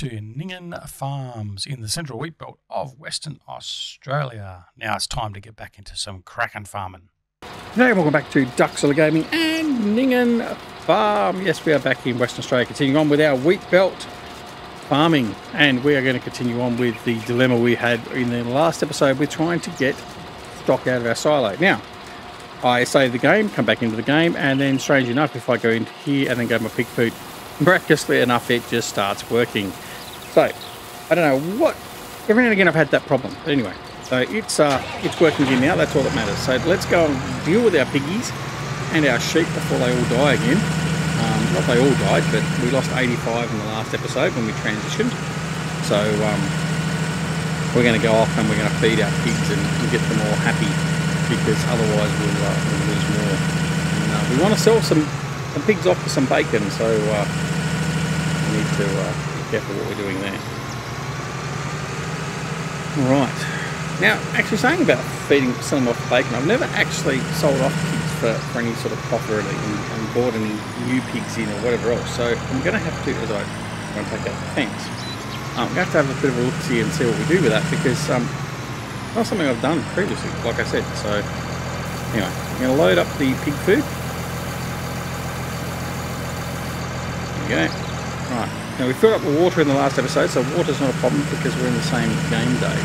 to Ninghan Farms in the central wheat belt of Western Australia. Now it's time to get back into some cracking farming. Hey, welcome back to Duxilla Gaming and Ninghan Farm. Yes, we are back in Western Australia, continuing on with our wheat belt farming, and we are going to continue on with the dilemma we had in the last episode. We're trying to get stock out of our silo. Now, I save the game, come back into the game, and then strange enough, if I go into here and then go to my pig food, miraculously enough, it just starts working. So, I don't know what, every now and again I've had that problem. But anyway, so it's working again now, that's all that matters. So let's go and deal with our piggies and our sheep before they all die again. Not they all died, but we lost 85 in the last episode when we transitioned. So we're going to go off and we're going to feed our pigs and get them all happy, because otherwise we'll lose more. And, we want to sell some pigs off for some bacon, so we need to be careful what we're doing there. Right. Now, actually saying about selling off bacon, I've never actually sold off pigs for any sort of profit and bought any new pigs in or whatever else. So I'm going to have to, as I'm going to take out the fence, I'm going to have a bit of a look-see and see what we do with that, because not something I've done previously, like I said. So anyway, I'm going to load up the pig food. There we go. Right. Now we filled up the water in the last episode, so water's not a problem because we're in the same game day.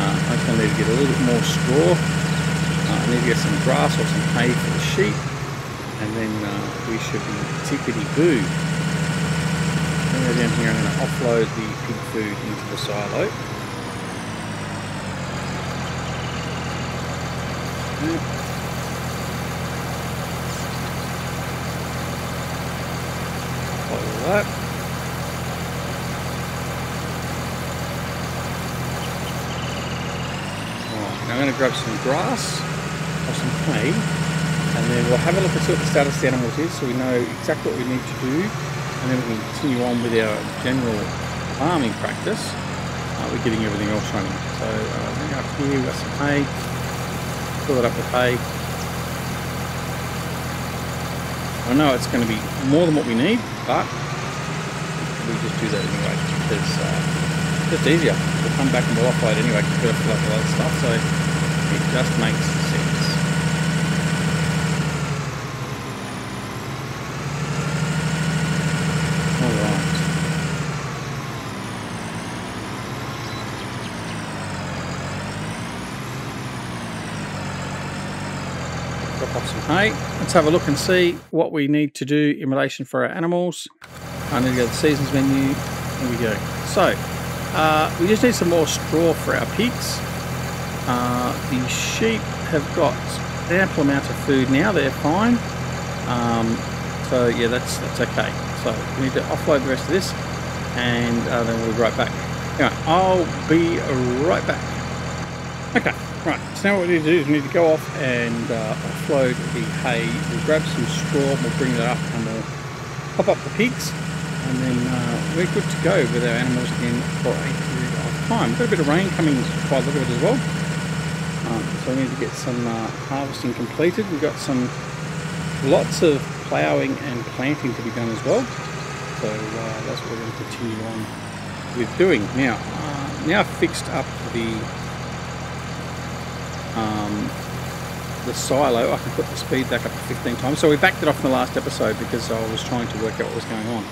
I'm just going to need to get a little bit more straw. I need to get some grass or some hay for the sheep, and then we should be tickety-boo. I'm going to go down here and I'm going to offload the pig food into the silo. Follow that. I'm going to grab some grass or some hay, and then we'll have a look and see what the status of the animals is, so we know exactly what we need to do, and then we can continue on with our general farming practice. We're getting everything else running. So now up here we've got some hay, fill it up with hay. I know it's going to be more than what we need, but we just do that anyway, because it's just easier. We'll come back and we'll offload anyway, because we've got to fill up all that stuff, so it just makes sense. Alright. Drop off some hay. Let's have a look and see what we need to do in relation for our animals. I need to go to the seasons menu. Here we go. So, we just need some more straw for our pigs. The sheep have got an ample amount of food now, they're fine. So yeah, that's okay. So we need to offload the rest of this, and then we'll be right back. Anyway, I'll be right back. Okay, right, so now what we need to do is we need to go off and offload the hay. We'll grab some straw, we'll bring that up, and we'll pop up the pigs, and then we're good to go with our animals again for a period of time. We've got a bit of rain coming by the look of it as well. So we need to get some harvesting completed. We've got lots of ploughing and planting to be done as well. So that's what we're going to continue on with doing. Now, I've fixed up the silo. I can put the speed back up to 15 times. So we backed it off in the last episode because I was trying to work out what was going on.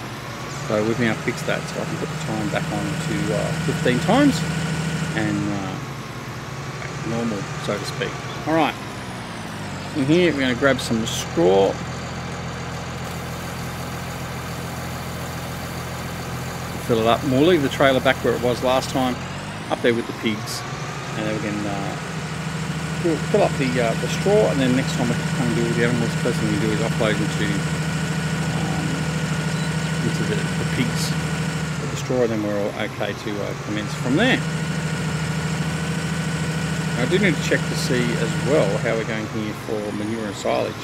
So we've now fixed that, so I can put the time back on to 15 times and normal, so to speak. Alright, in here we're going to grab some straw. Fill it up, and we'll leave the trailer back where it was last time, up there with the pigs, and then we can we'll fill up the straw, and then next time we can come and deal with the animals. The first thing we do is offload into the pigs with the straw, and then we're all okay to commence from there. I do need to check to see as well how we're going here for manure and silage.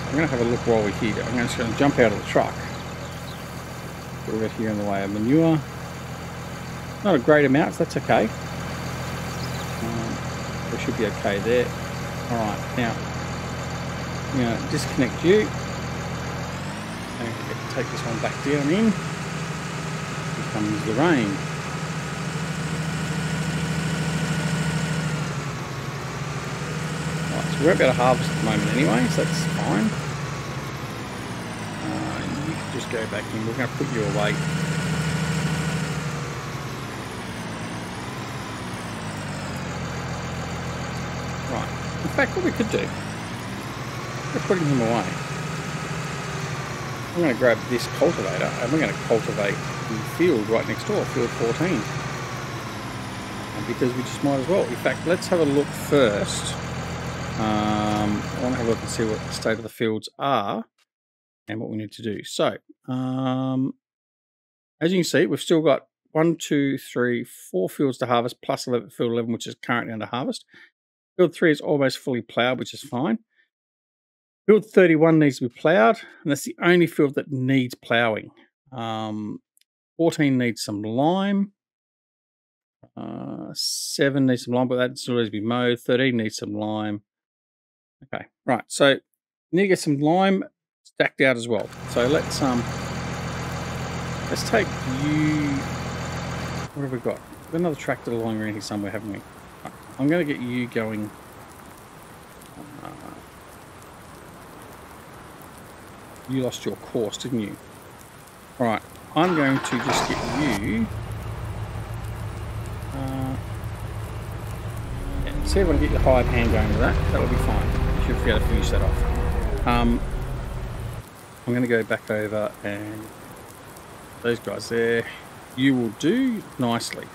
I'm going to have a look while we're here. I'm just going to jump out of the truck. What we've got here in the way of manure. Not a great amount, so that's okay. We should be okay there. Alright, now I'm going to disconnect you. And we get to take this one back down in. Here comes the rain. Right, so we won't be able to harvest at the moment anyway, so that's fine. You can just go back in. We're going to put you away. Right. In fact, what we could do, we're putting him away. I'm going to grab this cultivator and we're going to cultivate the field right next door, field 14. And because we just might as well. In fact, let's have a look first. I want to have a look and see what the state of the fields are and what we need to do. So, as you can see, we've still got 1, 2, 3, 4 fields to harvest, plus field 11, which is currently under harvest. Field 3 is almost fully ploughed, which is fine. Field 31 needs to be ploughed, and that's the only field that needs ploughing. 14 needs some lime. 7 needs some lime, but that still needs to be mowed. 13 needs some lime. Okay, right. So you need to get some lime stacked out as well. So let's take you. What have we got? We've got another tractor lying around here somewhere, haven't we? Right, I'm going to get you going. You lost your course, didn't you? All right, I'm going to just get you. Yeah, see if I can get your hired hand going with that. That'll be fine. You should be able to finish that off. I'm going to go back over and those guys there. You will do nicely.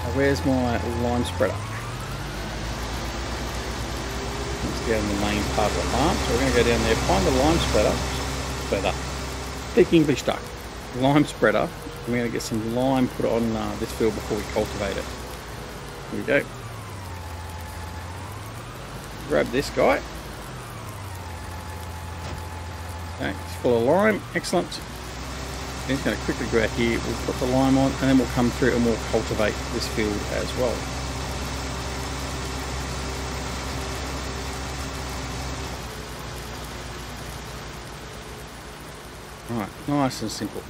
Now, where's my lime spreader? Down the main part of the farm, so we're going to go down there, find the lime spreader, thick English duck, lime spreader. We're going to get some lime put on this field before we cultivate it. Here we go. Grab this guy. Okay, it's full of lime, excellent. Then it's going to quickly go out here, we'll put the lime on, and then we'll come through and we'll cultivate this field as well. Right, nice and simple.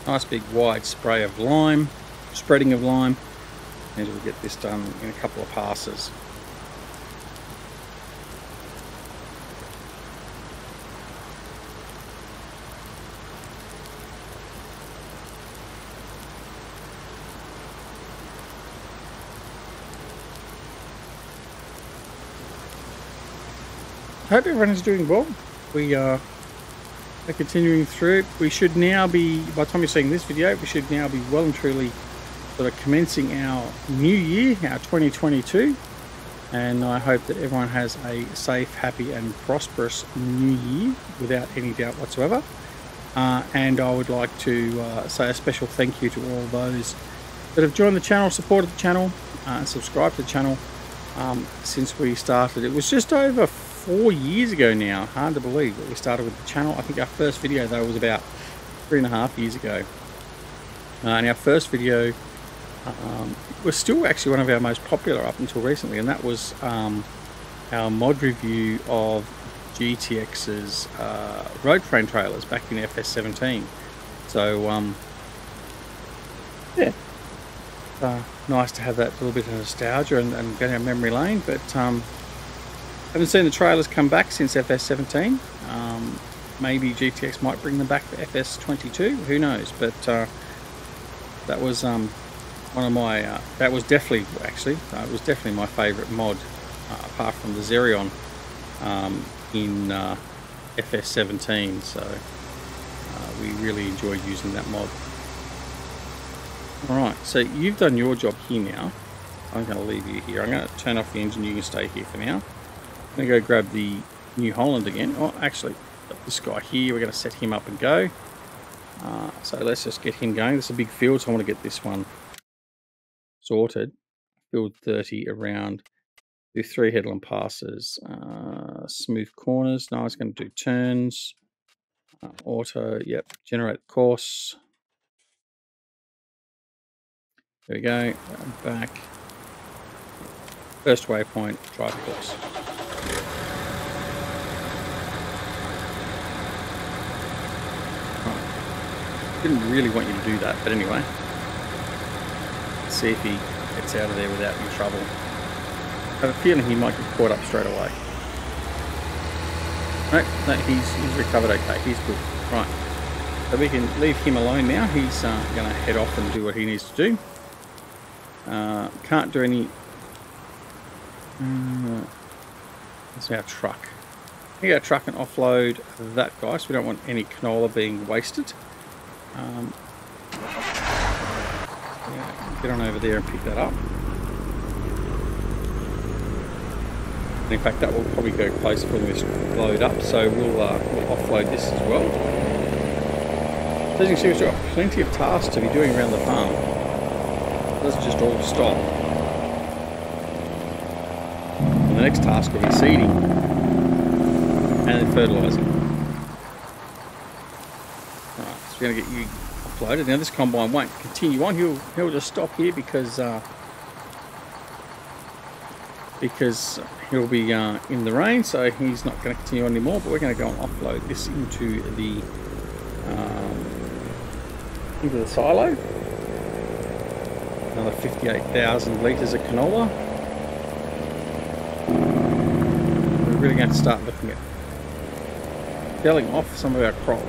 Nice big wide spray of lime, spreading of lime, and we'll get this done in a couple of passes. I hope everyone is doing well. We are continuing through. We should now be, by the time you're seeing this video, we should now be well and truly sort of commencing our new year, our 2022. And I hope that everyone has a safe, happy and prosperous new year without any doubt whatsoever. And I would like to say a special thank you to all those that have joined the channel, supported the channel, and subscribed to the channel since we started. It was just over 4 years ago now. Hard to believe that we started with the channel. I think our first video though was about 3.5 years ago. And our first video was still actually one of our most popular up until recently, and that was our mod review of GTX's road train trailers back in FS17. So yeah, nice to have that little bit of nostalgia and go down memory lane. But haven't seen the trailers come back since FS17. Maybe GTX might bring them back for FS22. Who knows? But that was one of my. That was definitely it was definitely my favourite mod, apart from the Xerion in FS17. So we really enjoyed using that mod. All right, so you've done your job here now. I'm going to leave you here. I'm going to turn off the engine. You can stay here for now. I'm going to go grab the New Holland again. Oh, actually, this guy here, we're going to set him up and go. So let's just get him going. This is a big field, so I want to get this one sorted. Field 30 around. Do 3 headland passes. Smooth corners. No, it's going to do turns. Auto, yep. Generate course. There we go. Back. First waypoint, drive course. Right. Didn't really want you to do that, but anyway. Let's see if he gets out of there without any trouble. I have a feeling he might get caught up straight away. No, he's recovered okay. He's good. Right. So we can leave him alone now. He's going to head off and do what he needs to do. Can't do any... That's our truck. I think our truck can offload that guy, so we don't want any canola being wasted. Yeah, get on over there and pick that up. And in fact, that will probably go closer when we load up, so we'll offload this as well. So as you can see, we've got plenty of tasks to be doing around the farm. It doesn't just all stop. And the next task will be seeding and then fertilising. Alright, so we're going to get you offloaded. Now this combine won't continue on. He'll just stop here because he'll be in the rain, so he's not going to continue on anymore. But we're going to go and offload this into the silo. Another 58,000 litres of canola. We're really going to start looking at selling off some of our crop.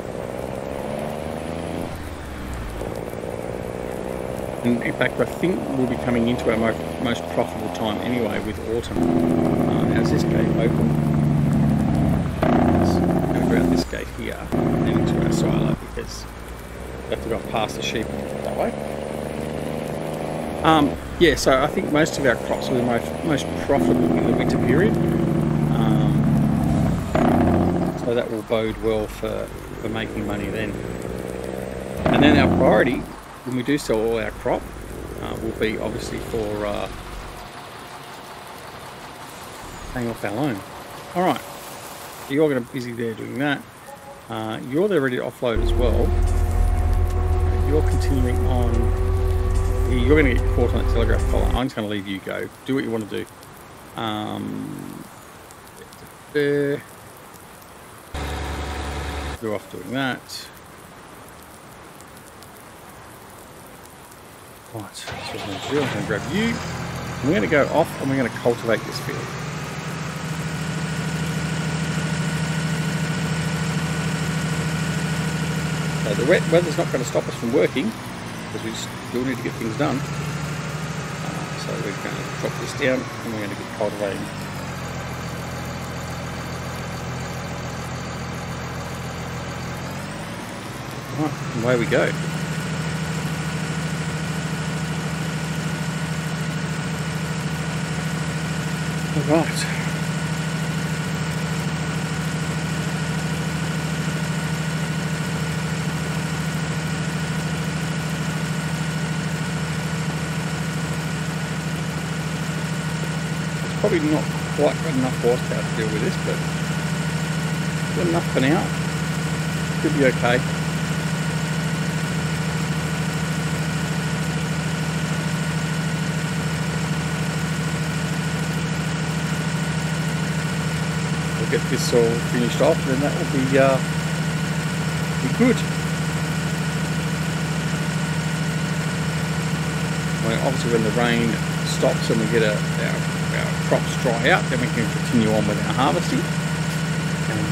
And in fact, I think we'll be coming into our most profitable time anyway with autumn. How's this gate open? So I'm going to go out this gate here and into our silo because we have to go past the sheep that way. Yeah, so I think most of our crops will be most profitable in the winter period. So that will bode well for making money then. And then our priority, when we do sell all our crop, will be obviously for paying off our loan. Alright, you're going to be busy there doing that. You're there ready to offload as well. You're continuing on. You're going to get caught on that telegraph collar. I'm just going to leave you go. Do what you want to do. Go off doing that. Right, so what I'm going to do, I'm going to grab you. We're going to go off and we're going to cultivate this field. So the wet weather's not going to stop us from working, because we still need to get things done. So we're going to drop this down and we're going to get cultivating. Right, away we go. Right. It's probably not quite got enough horsepower to deal with this, but good enough for now. Should be okay. Get this all finished off, and then that will be good. Well, obviously when the rain stops and we get our crops dry out, then we can continue on with our harvesting and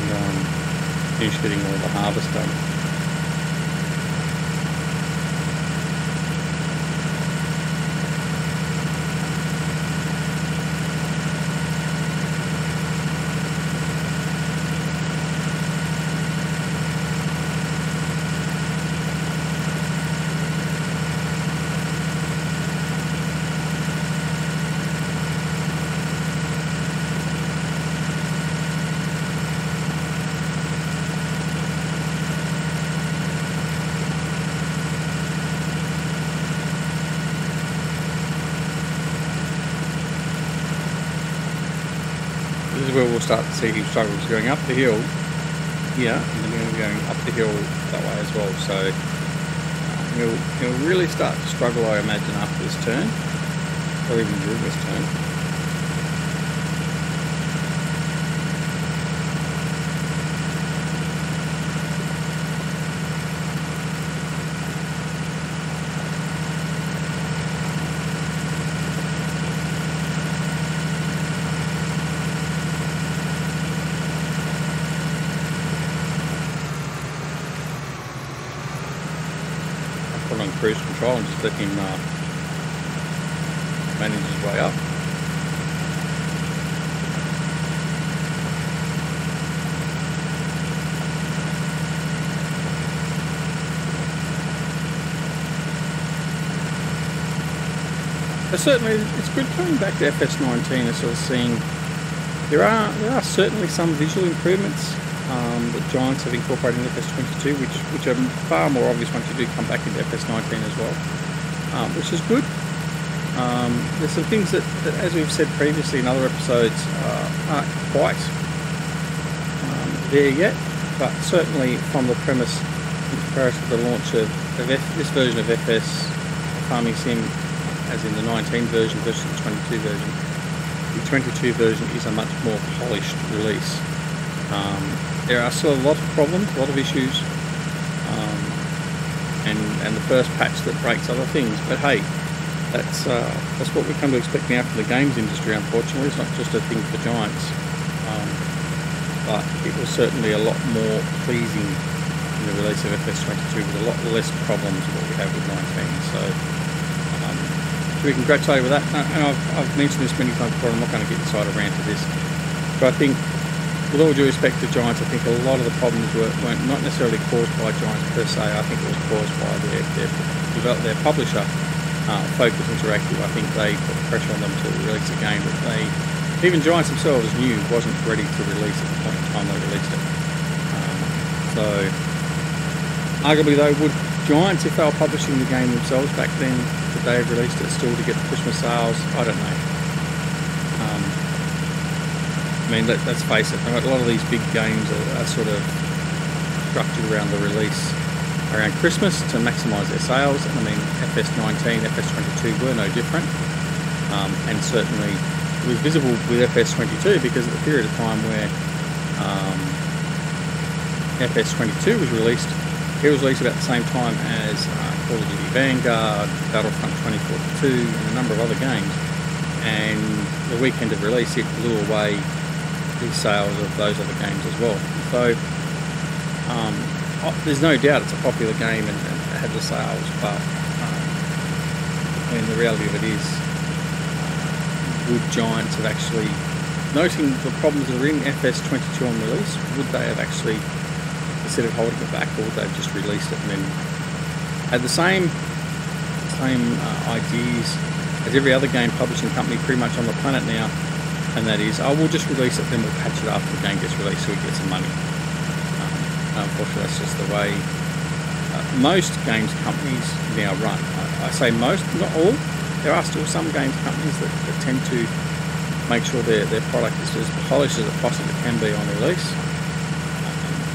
finish getting all the harvest done. This is where we'll start to see his struggles going up the hill here, and then we're going up the hill that way as well. So He'll really start to struggle, I imagine, after this turn, or even during this turn. On cruise control and just let him manage his way up. But certainly it's good coming back to FS19 and sort of seeing there are certainly some visual improvements that Giants have incorporated in FS22, which are far more obvious once you do come back into FS19 as well, which is good. There's some things that, as we've said previously in other episodes, aren't quite there yet, but certainly from the premise in comparison to the launch of this version of FS Farming Sim, as in the 19 version versus the 22 version, the 22 version is a much more polished release. There are still a lot of problems, a lot of issues, and the first patch that breaks other things. But hey, that's what we come to expect now from the games industry. Unfortunately, it's not just a thing for Giants, but it was certainly a lot more pleasing in the release of FS22 with a lot less problems than what we have with 19. So we can congratulate with that. And I've mentioned this many times before. I'm not going to get inside a rant of this, but I think, with all due respect to Giants, I think a lot of the problems weren't not necessarily caused by Giants per se. I think it was caused by their publisher, Focus Interactive. I think they put pressure on them to release a game that even Giants themselves knew wasn't ready to release at the point in time they released it. So, arguably though, would Giants, if they were publishing the game themselves back then, would they have released it still to get the Christmas sales? I don't know. I mean, let's face it, a lot of these big games are sort of structured around the release around Christmas to maximise their sales. And I mean, FS19, FS22 were no different. And certainly it was visible with FS22 because at the period of time where FS22 was released, it was released about the same time as Call of Duty Vanguard, Battlefront 2042, and a number of other games. And the weekend of release, it blew away the sales of those other games as well. So there's no doubt it's a popular game and it had the sales, but I mean, the reality of it is, would Giants have actually, noting the problems that are in FS22 on release, would they have actually considered holding it back, or would they have just released it and then had the same ideas as every other game publishing company pretty much on the planet now? And that is, we'll just release it, then we'll patch it after the game gets released so we get some money. Unfortunately, that's just the way most games companies now run. I say most, not all. There are still some games companies that tend to make sure their product is as polished as it possibly can be on release.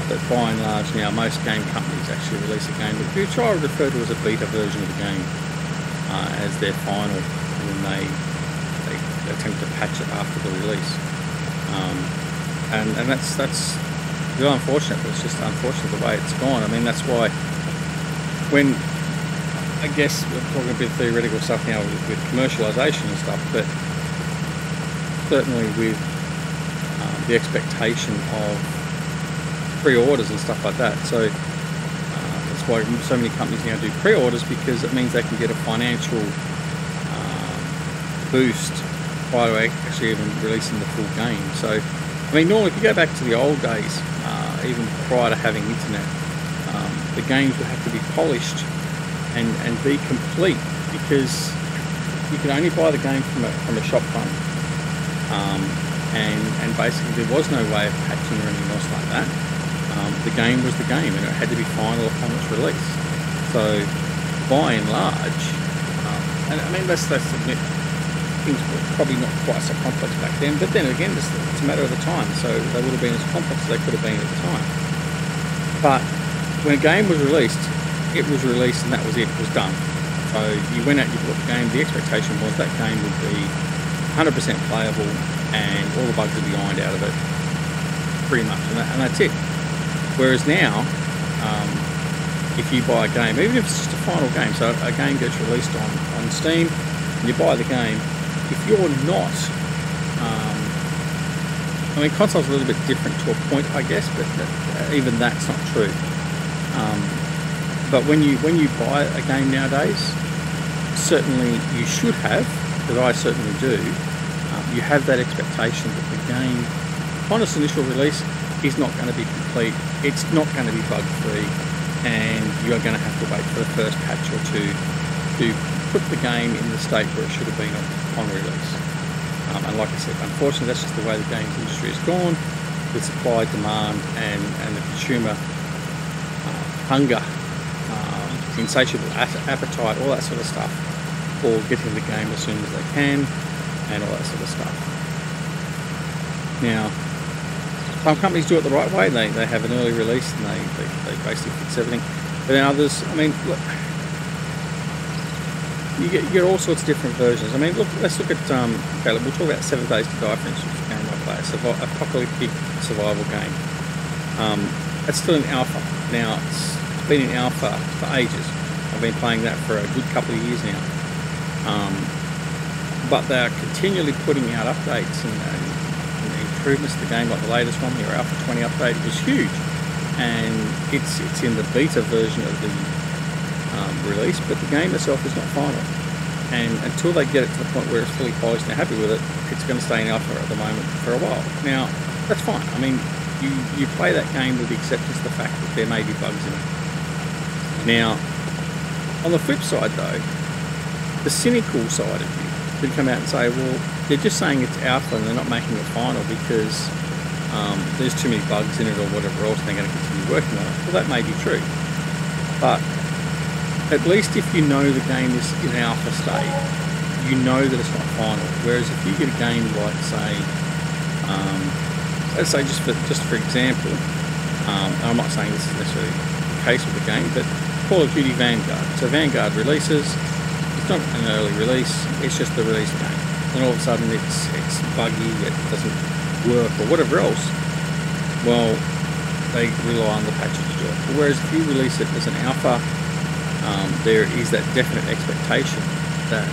But by and large now, most game companies actually release a game that you try to refer to as a beta version of the game as their final, and then they attempt to patch it after the release, and that's really unfortunate. But it's just unfortunate the way it's gone. I mean, that's why when, I guess we're talking a bit of theoretical stuff now with commercialisation and stuff, but certainly with the expectation of pre-orders and stuff like that. So that's why so many companies now do pre-orders, because it means they can get a financial boost prior to actually even releasing the full game. So, I mean, normally if you go back to the old days, even prior to having internet, the games would have to be polished and be complete, because you could only buy the game from a shop front, and basically there was no way of patching or anything else like that. The game was the game, and it had to be final upon its release. So, by and large, and I mean, let's admit, things were probably not quite so complex back then, but then again, it's a matter of the time, so they would have been as complex as they could have been at the time. But when a game was released, it was released and that was it. It was done. So you went out, you bought the game. The expectation was that game would be 100% playable and all the bugs would be ironed out of it, pretty much, and that's it. Whereas now, if you buy a game, even if it's just a final game, so a game gets released on Steam, and you buy the game, if you're not, I mean, console's a little bit different to a point, I guess, but even that's not true. But when you buy a game nowadays, certainly you should have, because I certainly do, you have that expectation that the game, upon its initial release, is not going to be complete, it's not going to be bug-free, and you're going to have to wait for the first patch or two to put the game in the state where it should have been upon release. And like I said, unfortunately that's just the way the games industry has gone, with supply, demand, and the consumer hunger, insatiable appetite, all that sort of stuff, for getting the game as soon as they can, and all that sort of stuff. Now, some companies do it the right way. They have an early release and they basically fix everything. But then others, I mean, look, you get all sorts of different versions. I mean, look, let's look at, okay, we'll talk about 7 Days to Die, for instance, a game I play. It's an apocalyptic survival game. It's still in alpha. Now, it's been in alpha for ages. I've been playing that for a good couple of years now. But they're continually putting out updates and improvements to the game, like the latest one, the Alpha 20 update. It was huge, and it's in the beta version of the release, but the game itself is not final. And until they get it to the point where it's fully polished and they're happy with it, it's going to stay in alpha at the moment for a while. Now, that's fine. I mean, you play that game with the acceptance of the fact that there may be bugs in it. Now, on the flip side though, the cynical side of you could come out and say, well, they're just saying it's alpha and they're not making it final because there's too many bugs in it or whatever else, and they're going to continue working on it. Well, that may be true, but at least if you know the game is in alpha state, you know that it's not final. Whereas if you get a game like, say, let's say just for example, and I'm not saying this is necessarily the case with the game, but Call of Duty Vanguard. So Vanguard releases, it's not an early release, it's just the release game. And all of a sudden it's buggy, it doesn't work or whatever else. Well, they rely on the patches to do it. Whereas if you release it as an alpha, there is that definite expectation that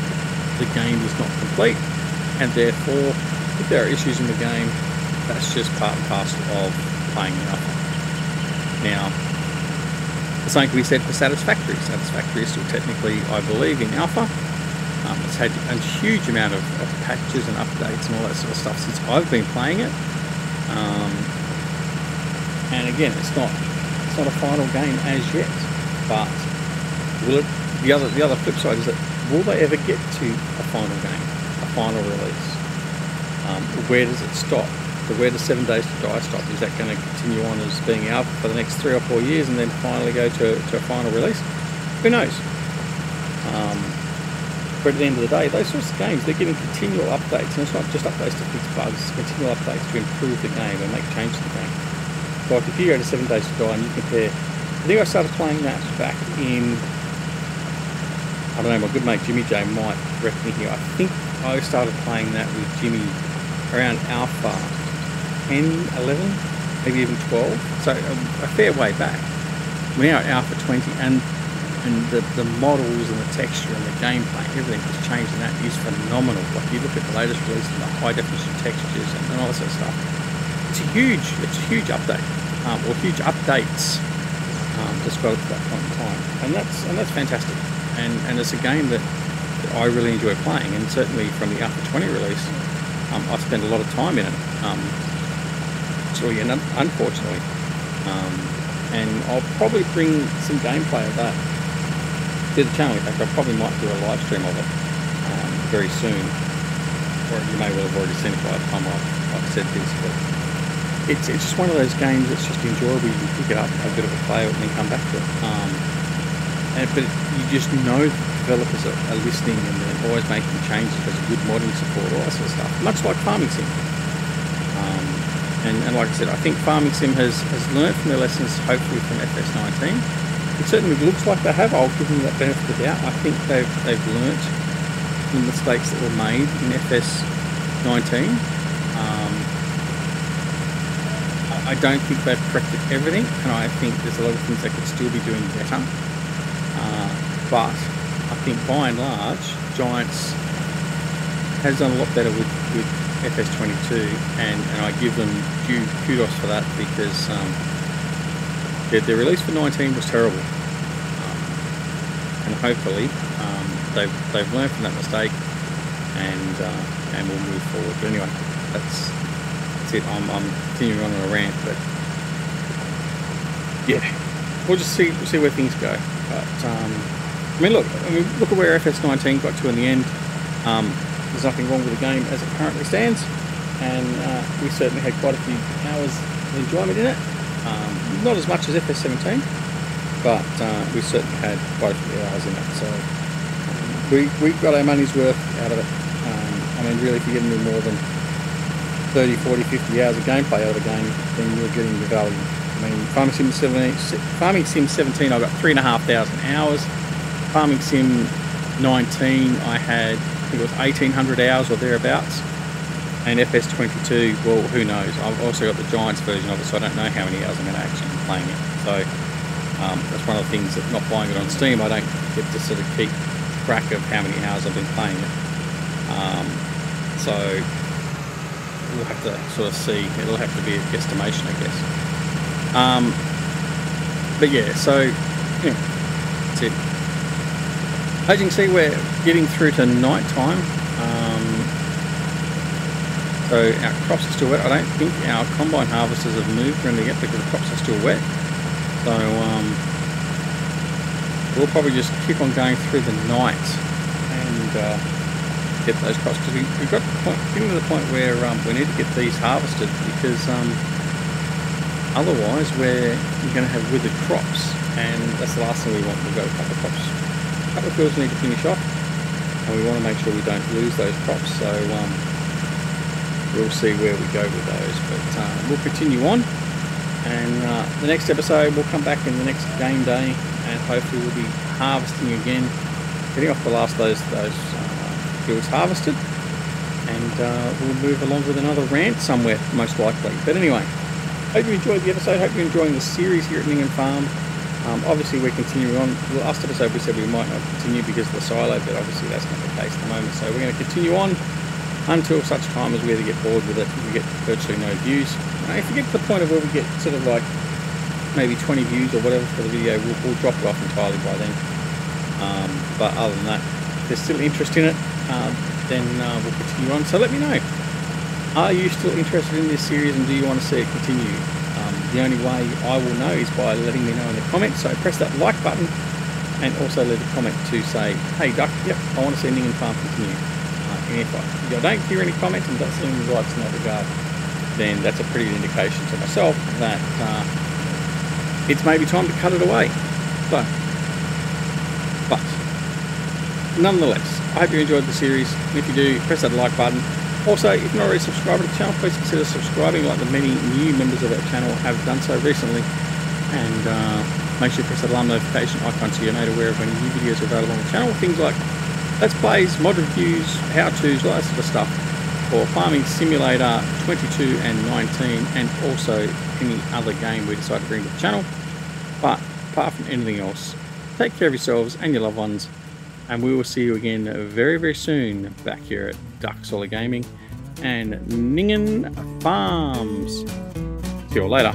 the game is not complete, and therefore if there are issues in the game, that's just part and parcel of playing the alpha. Now, the same can be said for Satisfactory. Satisfactory is still technically, I believe, in alpha. It's had a huge amount of patches and updates and all that sort of stuff since I've been playing it. And again, it's not a final game as yet, but will it? The other flip side is that will they ever get to a final game, a final release? Where does it stop? So where does 7 Days to Die stop? Is that going to continue on as being alpha for the next 3 or 4 years and then finally go to a final release? Who knows? But at the end of the day, those sorts of games, they're getting continual updates, and it's not just updates to fix bugs, it's continual updates to improve the game and make changes to the game. Like if you go to 7 Days to Die and you compare, I think I started playing that back in, I don't know, my good mate Jimmy J might correct me here. I think I started playing that with Jimmy around alpha 10, 11, maybe even 12, so a fair way back. We're now at alpha 20, and the models and the texture and the gameplay, everything has changed, and that is phenomenal. Like you look at the latest release and the high definition textures and all that sort of stuff. It's a huge update, or huge updates just got it to that point in time, and that's fantastic. And it's a game that I really enjoy playing, and certainly from the Alpha 20 release, I've spent a lot of time in it, actually and unfortunately, and I'll probably bring some gameplay of that to the channel. In fact, I probably might do a live stream of it very soon, or you may well have already seen it by the time I've said this, but it's just one of those games that's just enjoyable. You can pick it up and have a bit of a play with it and then come back to it. But you just know developers are listening and they're always making changes because of good modding support, all that sort of stuff, much like Farming Sim. And like I said, I think Farming Sim has learned from their lessons, hopefully from FS19, It certainly looks like they have. I'll give them that benefit of the doubt. I think they've learnt the mistakes that were made in FS19. I don't think they've corrected everything, and I think there's a lot of things they could still be doing better. But I think by and large, Giants has done a lot better with FS22, and I give them due kudos for that, because their release for 19 was terrible, and hopefully they've learned from that mistake, and we'll move forward. But anyway, that's it. I'm continuing on a rant, but yeah, we'll just see where things go. But I mean, look at where FS19 got to in the end. There's nothing wrong with the game as it currently stands, and we certainly had quite a few hours of enjoyment in it. Not as much as FS17, but we certainly had quite a few hours in it. So we got our money's worth out of it. I mean, really, if you're getting more than 30, 40, 50 hours of gameplay out of the game, then you're getting the value. I mean, Farming Sim 17, I got 3,500 hours. Farming Sim 19, I had, I think it was 1,800 hours or thereabouts. And FS22, well, who knows? I've also got the Giants version of it, so I don't know how many hours I'm going to actually be playing it. So that's one of the things that not buying it on Steam, I don't get to sort of keep track of how many hours I've been playing it. So we'll have to sort of see. It'll have to be a guesstimation, I guess. But yeah, so yeah, that's it. As you can see, we're getting through to night time. So our crops are still wet. I don't think our combine harvesters have moved around yet because the crops are still wet. So we'll probably just keep on going through the night and get those crops, because we've got getting to the point where we need to get these harvested, because otherwise we're going to have withered crops, and that's the last thing we want. We've got a couple of crops, a couple of fields need to finish off, and we want to make sure we don't lose those crops. So we'll see where we go with those, but we'll continue on, and the next episode we'll come back in the next game day, and hopefully we'll be harvesting again, getting off the last of those fields harvested, and we'll move along with another rant somewhere, most likely. But anyway, hope you enjoyed the episode, hope you're enjoying the series here at Ninghan Farm. Obviously we're continuing on. The last episode we said we might not continue because of the silo, but obviously that's not the case at the moment, so we're going to continue on until such time as we either get bored with it, we get virtually no views. If we get to the point of where we get sort of like maybe 20 views or whatever for the video, we'll drop it off entirely by then. But other than that, if there's still interest in it, then we'll continue on. So let me know, are you still interested in this series, and do you want to see it continue? The only way I will know is by letting me know in the comments, so press that like button and also leave a comment to say, hey Duck, yep, I want to see Ninghan Farm continue. And if I don't hear any comments and don't see any likes in that regard, then that's a pretty good indication to myself that it's maybe time to cut it away. So, but nonetheless, I hope you enjoyed the series, and if you do, press that like button. Also, if you're not already subscribed to the channel, please consider subscribing, like the many new members of our channel have done so recently, and make sure you press that alarm notification icon so you're made aware of when new videos are available on the channel. Things like Let's Plays, mod reviews, how-tos, all that sort of stuff for Farming Simulator 22 and 19, and also any other game we decide to bring to the channel. But apart from anything else, take care of yourselves and your loved ones, and we will see you again very, very soon back here at Duck Solar Gaming and Ninghan Farms. See you all later.